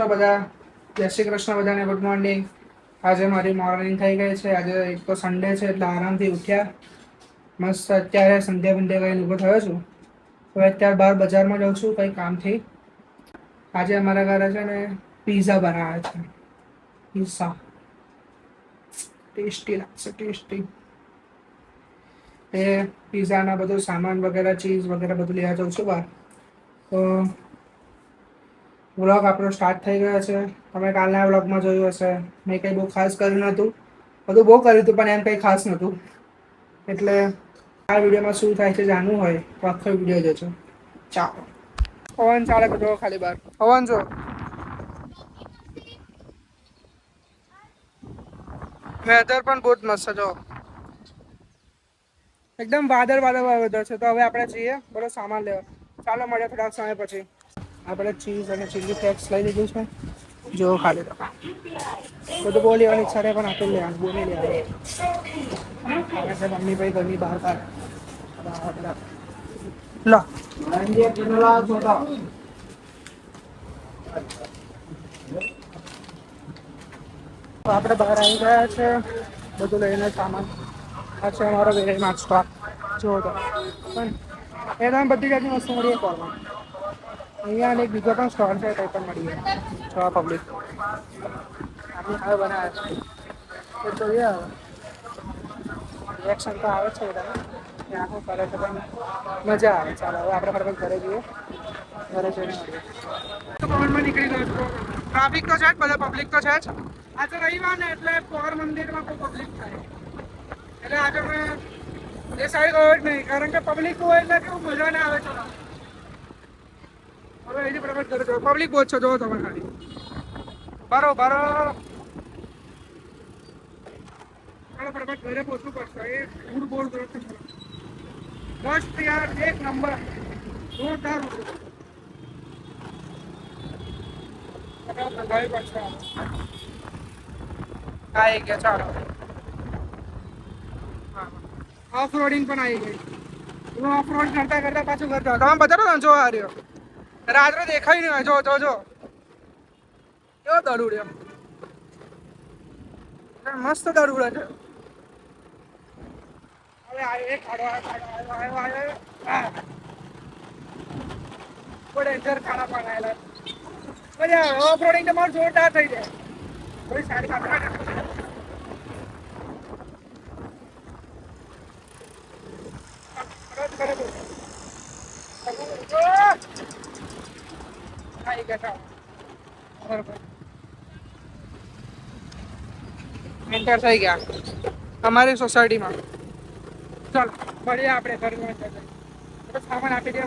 છો બધા? જય શ્રી કૃષ્ણ બધાને, ગુડ મોર્નિંગ. આજે મારી મોર્નિંગ થઈ ગઈ છે. આજે એક તો સન્ડે છે એટલે આરામથી ઉઠ્યા. મસ્ત અત્યારે સંધ્યા બંધ્યા કરીને ઊભો થયો છું. હવે અત્યારે બહાર બજારમાં જાઉં છું કંઈ કામથી. આજે અમારા ઘરે છે ને પીઝા બનાવ્યા છે. પીઝા ટેસ્ટી લાગશે, ટેસ્ટી. એ પીઝાના બધું સામાન વગેરે, ચીઝ વગેરે બધું લેવા જાઉં છું બહાર. તો વ્લોગ આપણો સ્ટાર્ટ થઈ ગયો છે. તમે કાલના વ્લોગમાં જોયું હશે. મેં કંઈ બહુ ખાસ કર્યું નહોતું. બધું બહુ કર્યું હતું પણ એમ કંઈ ખાસ નહોતું. એટલે આ વિડીયોમાં શું થાય છે જાણવું હોય તો આખો વિડીયો જોજો. ચાલો. પવન ચાલે તો જો ખાલી બહાર પવન જો. વેધર પણ બહુ જ મસ્ત છે જો. એકદમ વાદળ વેધર છે. તો હવે આપણે જઈએ બધો સામાન લેવા. ચાલો મળીએ થોડાક સમય પછી. આપણે ચીઝ અને ચીલી ફ્લેક્સ લઈ લીધું છે. જો ખાલી બધું બહુ લેવાની ઈચ્છા થાય પણ આટલું લેવાનું, બહુ નહીં લેવાનું. મમ્મી ભાઈ ઘરની બહાર કાઢે લો. આપણે બહાર આવી ગયા છે બધું લઈને સામાન. આ છે અમારો વેરીમાર્ટ સ્ટોક. જુઓ તો પણ એ તમે બધી જાતની વસ્તુ મળીએ કોલમાં. અહીંયા અને એક બીજો પણ સ્ટોલ છે કંઈ પણ મળીએ. જો પબ્લિક આપણે હવે બનાવે છે તો જોઈએ હવે રિએક્શન તો આવે છે બધાને કે આખું કરે છે પણ મજા આવે. ચાલો હવે આપણે ફટાફટ ઘરે જઈએ. ઘરે જઈને મળીએ. તો પવનમાં નીકળી ગયો છું. ટ્રાફિક તો છે જ, બધા પબ્લિક તો છે જ. આજે રવિવાર ને એટલે પોર મંદિરમાં કોઈ પબ્લિક થાય એટલે આજે મેં એ સાઈડ ગયો જ નહીં કારણ કે પબ્લિક હોય એટલે કેવું મજા ના આવે. ચાલો હવે એની બરાબર ઘરે જાઓ. પબ્લિક બહુ છો જોવો તમે ખાલી. બરોબર ચાલો ફટાફટ ઘરે પહોંચવું પડશે. એ ફૂડ બોર્ડ મસ્ત યાર, એક નંબર જોરદાર. આવી ગયા ચાલો. ઓફ રોડિંગ પણ આવી ગઈ. હું ઓફ રોડ કરતા કરતા પાછું ઘર જાઉં. તમે બતાવો ને જો આ રહ્યો રાત્રે દેખાય નહીં હોય. જો જો જો કેવો દડુડ્યો, મસ્ત દડુડે છે. હવે આવ્યો ડેન્જર ખાડા પણ આવેલા. મજા આવે. ઓફ રોડિંગ તમારું જોરદાર થઈ જાય. કોઈ સાડી આવી ગયા. બરોબર એન્ટર થઈ ગયા અમારી સોસાયટીમાં. ચાલો મળીએ આપણે ઘરમાં. સામાન આપી દે.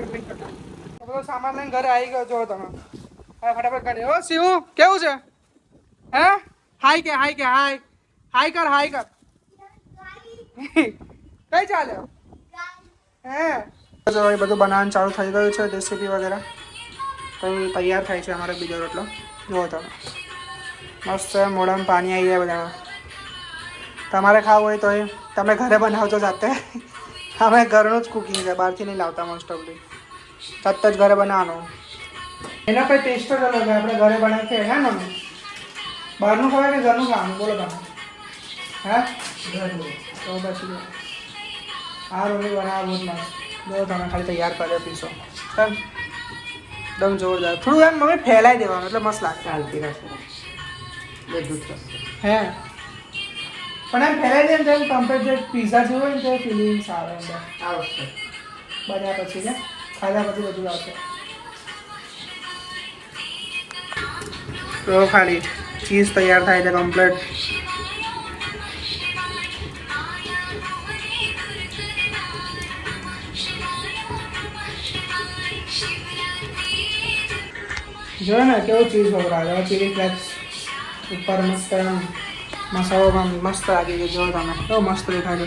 બધો સામાન લઈને ઘરે આવી ગયો. જો તમે હવે ફટાફટ ઘરે. ઓ શિવ કેવું છે? હે હાય કે હાય કે હાય હાય કર, હાય કર. કઈ ચાલે હે? બધું બનાવવાનું ચાલુ થઈ ગયું છે. રેસીપી વગેરે કંઈ તૈયાર થાય છે. અમારે બીજો રોટલો જુઓ તમે. મસ્ત મોઢામાં પાણી આવી જાય બધામાં. તમારે ખાવું હોય તો એ તમે ઘરે બનાવજો જાતે. અમે ઘરનું જ કુકિંગ છે, બહારથી નહીં લાવતા મોસ્ટ ઓફલી. જાતે જ ઘરે બનાવવાનું. એનો કોઈ ટેસ્ટ જ અલગ હોય. આપણે ઘરે બનાવીએ હે ને? બહારનું ખવાય કે ઘરનું ખાવાનું બોલો તમે? હે ઘરનું તો પછી આ રોટી બનાવવા બહુ જ મસ્ત. જો તમે ખાલી તૈયાર કર્યો પીશો એકદમ જોરદાર. થોડું એમ મમ્મી ફેલાઈ દેવાનું એટલે મસ્ત લાગે. ચાલતી રહેશે બધું હે પણ એમ ફેલાઈ દે ને તેમ કમ્પેર જે પીઝા જેવું હોય ને તો ફિલિંગ્સ આવે અંદર આવશે બન્યા પછી ને ખાધા પછી બધું આવશે. તો ખાલી ચીઝ તૈયાર થાય છે કમ્પ્લીટ. જો ને કેવું ચીઝ વપરાય. ચીલી ફ્લેક્સ ઉપર મસ્ત મસાલો મસ્ત લાગી ગયો. જો તમે કેવો મસ્ત દેખાય છે.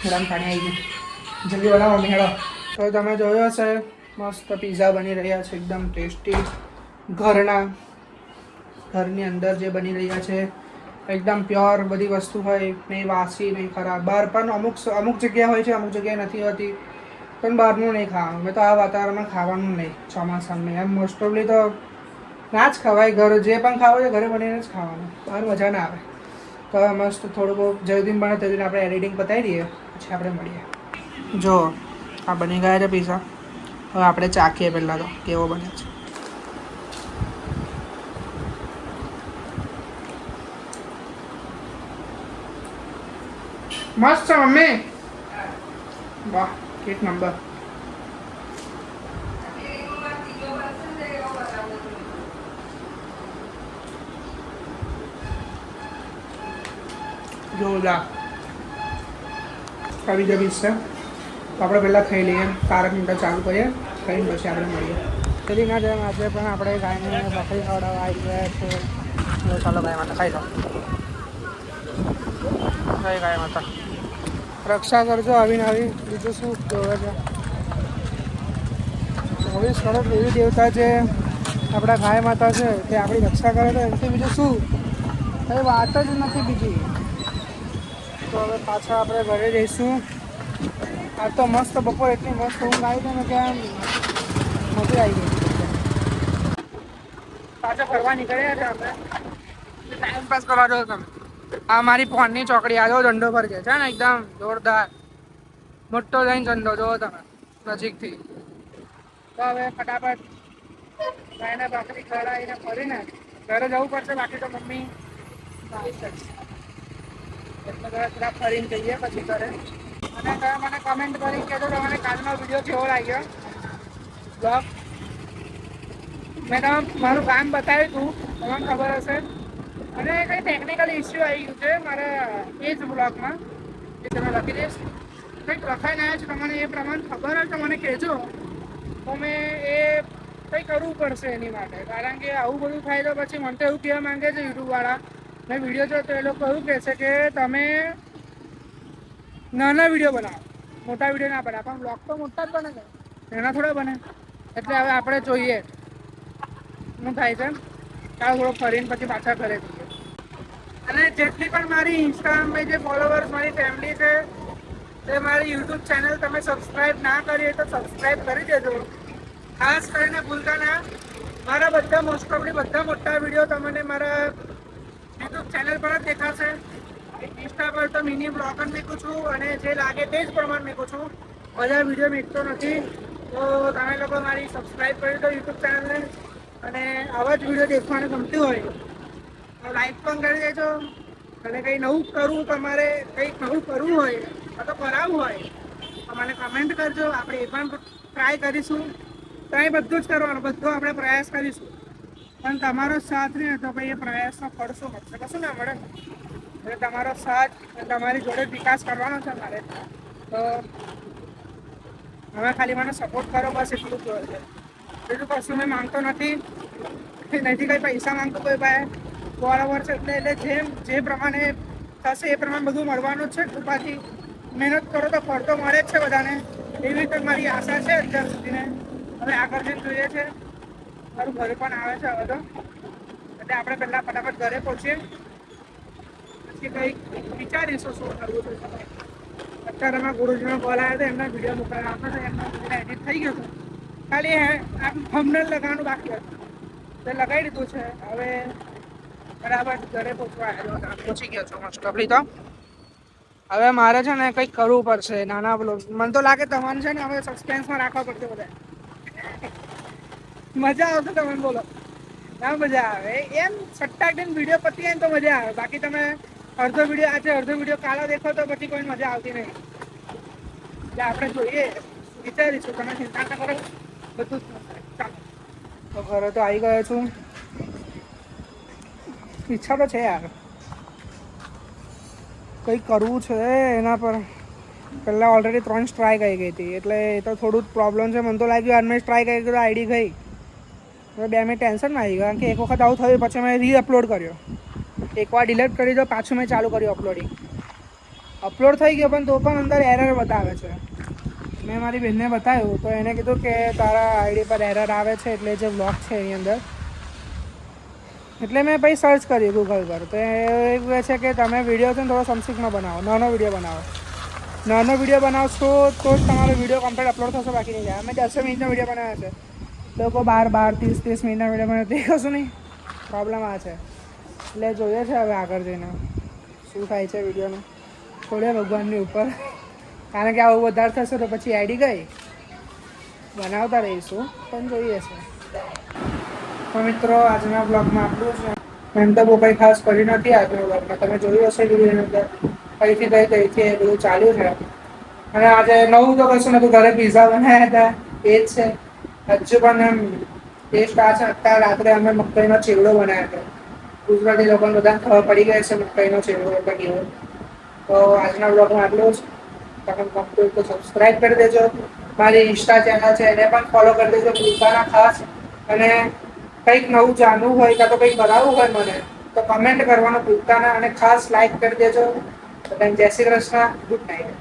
ગરમ પાણી આવી ગયું. જલ્દી બનાવો મેળો. તો તમે જોયો હશે મસ્ત પીઝા બની રહ્યા છે એકદમ ટેસ્ટી. ઘરની અંદર જે બની રહ્યા છે એકદમ પ્યોર બધી વસ્તુ હોય. નહીં વાસી નહીં ખરાબ. બહાર પણ અમુક જગ્યા હોય છે, અમુક જગ્યાએ નથી હોતી. પણ બહારનું નહીં ખાવાનું. મેં તો આ વાતાવરણમાં ખાવાનું નહીં ચોમાસામાં. એમ મોસ્ટ ઓફલી તો ના જ ખવાય. ઘરે જે પણ ખાવું છે ઘરે બનીને જ ખાવાનું, બહાર મજા ના આવે. તો હવે મસ્ત થોડું બહુ જલ્દી બને તે આપણે એડિટિંગ પતાવી દઈએ, પછી આપણે મળીએ. જો આ બની ગયા છે પીઝા. હવે આપણે ચાખીએ પહેલાં તો કેવો બને છે. મસ્ત છે મમ્મી. વાહ, એક નંબર. જોરદાર. આવી જ પીસ છે. તો આપણે પહેલાં ખાઈ લઈએ, તારક મિનિટ ચાલુ કરીએ, ખાઈને પછી આપણે મળીએ. તેથી ના જેમ આજે પણ આપણે ગાયને ભાખરી ખવડાવવા આવી ગયા છે. ચાલો ગાય માતા ખાઈ લો. જય ગાય માતા. રક્ષા કરજો આવીને આવી, બીજું શું જોવે છે. 24 કરોડ દેવી દેવતા જે આપણા ગાય માતા છે તે આપણી રક્ષા કરે તો એનાથી બીજું શું, કઈ વાત જ નથી બીજી. તો હવે પાછા આપણે ઘરે જઈશું. આ તો મસ્ત બપોર એટલી મસ્ત ઊંઘ આવી છે ને કે આમ મજા આવી ગઈ. પાછા ફરવા નીકળ્યા છે આપણે. ટાઈમ પાસ કરવા દો તમે. આ મારી ફોનની ચોકડી આ જો ઝંડો પર છે ને એકદમ જોરદાર મોટો લઈને ઝંડો જોવો તમે નજીકથી. તો હવે ફટાફટ ગાયને ભાખરી ખવડાવીને ફરીને ઘરે જવું પડશે. બાકી તો મમ્મી એટલે થોડા ફરીને જઈએ પછી ઘરે. અને તમે મને કમેન્ટ કરી કહેજો તમને કાલનો વિડીયો કેવો લાગ્યો બ્લોગ. મેં તમે મારું કામ બતાવ્યું હતું, તમને ખબર હશે. અને કંઈ ટેકનિકલ ઇસ્યુ આવી ગયું છે મારા એ જ બ્લોગમાં, એ તમે લખી દઈશ. કંઈક લખાઈને આવ્યા છે તમને એ પ્રમાણે ખબર હોય તો મને કહેજો. તો મેં એ કંઈ કરવું પડશે એની માટે, કારણ કે આવું બધું થાય તો પછી મને તો એવું કહેવા માંગે છે યુટ્યુબવાળા. મેં વિડીયો જો તો એ લોકો એવું કહે છે કે તમે નાના વિડીયો બનાવો, મોટા વિડીયો ના બને. પણ બ્લોગ તો મોટા જ બને છે, નાના થોડા બને. એટલે હવે આપણે જોઈએ શું થાય છે. ચાલો થોડો ફરીને પછી પાછા ઘરે જઈએ. અને જેટલી પણ મારી ઇન્સ્ટાગ્રામમાં જે ફોલોવર્સ મારી ફેમિલી છે તે મારી યુટ્યુબ ચેનલ તમે સબસ્ક્રાઈબ ના કરી હોય તો સબસ્ક્રાઈબ કરી દેજો. ખાસ કરીને ભૂલતા ના. મારા બધા મોસ્ટ ઓફલી બધા મોટા વિડીયો તમને મારા યુટ્યુબ ચેનલ પર જ દેખાશે. ઇન્સ્ટા પર તો મિની બ્લોગર મૂકું છું અને જે લાગે તે જ પ્રમાણે મૂકું છું. બધા વિડીયો મૂકતો નથી. તો તમે લોકો મારી સબસ્ક્રાઈબ કરી દો યુટ્યુબ ચેનલને. અને આવા જ વિડીયો દેખવાનું ગમતું હોય તો લાઈક પણ કરી દેજો. અને કંઈ નવું કરવું તમારે કંઈક નવું કરવું હોય અથવા કરાવવું હોય તો મને કમેન્ટ કરજો. આપણે એ પણ ટ્રાય કરીશું. ટ્રાય બધું જ કરવાનું, બધું આપણે પ્રયાસ કરીશું. પણ તમારો સાથ નહીં તો ભાઈ એ પ્રયાસનો ફળ શું મળશે? કશું ના મળે. એટલે તમારો સાથ તમારી જોડે વિકાસ કરવાનો છે મારે. તો હવે ખાલી મને સપોર્ટ કરો, બસ એટલું જ જોઈએ છે. બીજું કશું મેં માંગતો નથી. નથી કંઈ પૈસા માંગતો કોઈ પાસે. બરાબર છે એટલે જેમ જે પ્રમાણે થશે એ પ્રમાણે બધું મળવાનું જ છે કૃપાથી. મહેનત કરો તો ફળ તો મળે જ છે બધાને. એવી તો મારી આશા છે અત્યાર સુધીને. હવે આગળ જઈને જોઈએ છે. મારું ઘરે પણ આવે છે હવે તો. એટલે આપણે પહેલાં ફટાફટ ઘરે પહોંચીએ, પછી કંઈક વિચારીશું શું કરવું છે. અત્યારે એમાં ગુરુજીનો કોલ આવ્યો હતો, એમના વિડીયો મોકલવાનો હતો, એમનો વિડીયો એડિટ થઈ ગયો હતો. ખાલી આમ થંબનેલ લગાવવાનું બાકી હતું, તે લગાવી દીધું છે. હવે બરાબર ઘરે પહોંચી ગયો છું મોસ્ટ ઓફલી તો. હવે મારે છે ને કંઈક કરવું પડશે નાના બ્લોગ. મને તો લાગે તમારે છે ને હવે સસ્પેન્સમાં રાખવા પડશે બધા. મજા આવશે તમને બોલો? ના મજા આવે એમ સટ્ટાકીને વિડીયો પતી જાય ને તો મજા આવે. બાકી તમે અડધો વિડીયો આજે અડધો વિડીયો કાલે દેખો તો પછી કોઈ મજા આવતી નહીં. એટલે આપણે જોઈએ, વિચારીશું. તમે ચિંતા ના કરો, બધું જ ચાલો. તો ઘરે તો આવી ગયો છું. ઈચ્છા તો છે યાર, કંઈક કરવું છે એના પર. પહેલાં ઓલરેડી 3 સ્ટ્રાઇક આવી ગઈ હતી એટલે એ તો થોડું જ પ્રોબ્લેમ છે. મને તો લાગ્યું આજ મેં સ્ટ્રાઇક આવી ગયો તો આઈડી ગઈ. હવે 2 મિનિટ ટેન્શનમાં આવી ગયું, કારણ કે એક વખત આવું થયું પછી મેં રીઅપલોડ કર્યો. એકવાર ડિલીટ કરી દો, પાછું મેં ચાલુ કર્યું અપલોડિંગ. અપલોડ થઈ ગયો પણ તો પણ અંદર એરર બતાવે છે. મેં મારી બહેનને બતાવ્યું તો એને કીધું કે તારા આઈડી પર એરર આવે છે, એટલે જે બ્લોક છે એની અંદર. એટલે મેં પછી સર્ચ કર્યું ગૂગલ પર, તો એ કહે છે કે તમે વિડીયો છે ને થોડો સમથિંગમાં બનાવો, નાનો વિડીયો બનાવો. નાનો વિડીયો બનાવશો તો જ તમારો વિડીયો કમ્પ્લીટ અપલોડ થશે, બાકી નહીં જાય. અમે 10 મિનિટનો વિડીયો બનાવ્યો છે લોકો 12-30 મિનિટના વિડીયોમાં તે કશું નહીં. પ્રોબ્લેમ આ છે. એટલે જોઈએ છે હવે આગળ જઈને શું થાય છે વિડીયોનું. છોડે ભગવાનની ઉપર, કારણ કે આવું વધારે થશે તો પછી આઈડી ગઈ. બનાવતા રહીશું પણ જોઈએ છે. તો મિત્રો આજના બ્લોગમાં આટલું જ. એમ તો બહુ કંઈ ખાસ કરી નથી આજના બ્લોગમાં. તમે જોયું હશે વિડીયોની અંદર કઈથી બધું ચાલ્યું છે. અને આજે નવું તો કશું નતું, ઘરે પિઝા બનાવ્યા હતા એ જ છે. હજુ પણ એમ ટેસ્ટ આ છે. અત્યારે રાત્રે અમે મકાઈનો ચેવડો બનાવ્યો હતો. ગુજરાતી લોકોને બધાને ખબર પડી ગઈ છે મકાઈનો ચેવડો એટલે કેવો. તો આજના બ્લોગમાં આટલું જ. તમે ગમતું હોય તો સબસ્ક્રાઈબ કરી દેજો. મારી ઇન્સ્ટા ચેનલ છે એને પણ ફોલો કરી દેજો પોતાના ખાસ. અને કંઈક નવું જાણવું હોય કાં તો કંઈક બનાવવું હોય મને તો કમેન્ટ કરવાનું ભૂલતા ના. અને ખાસ લાઈક કરી દેજો. જય શ્રી કૃષ્ણ. Good night.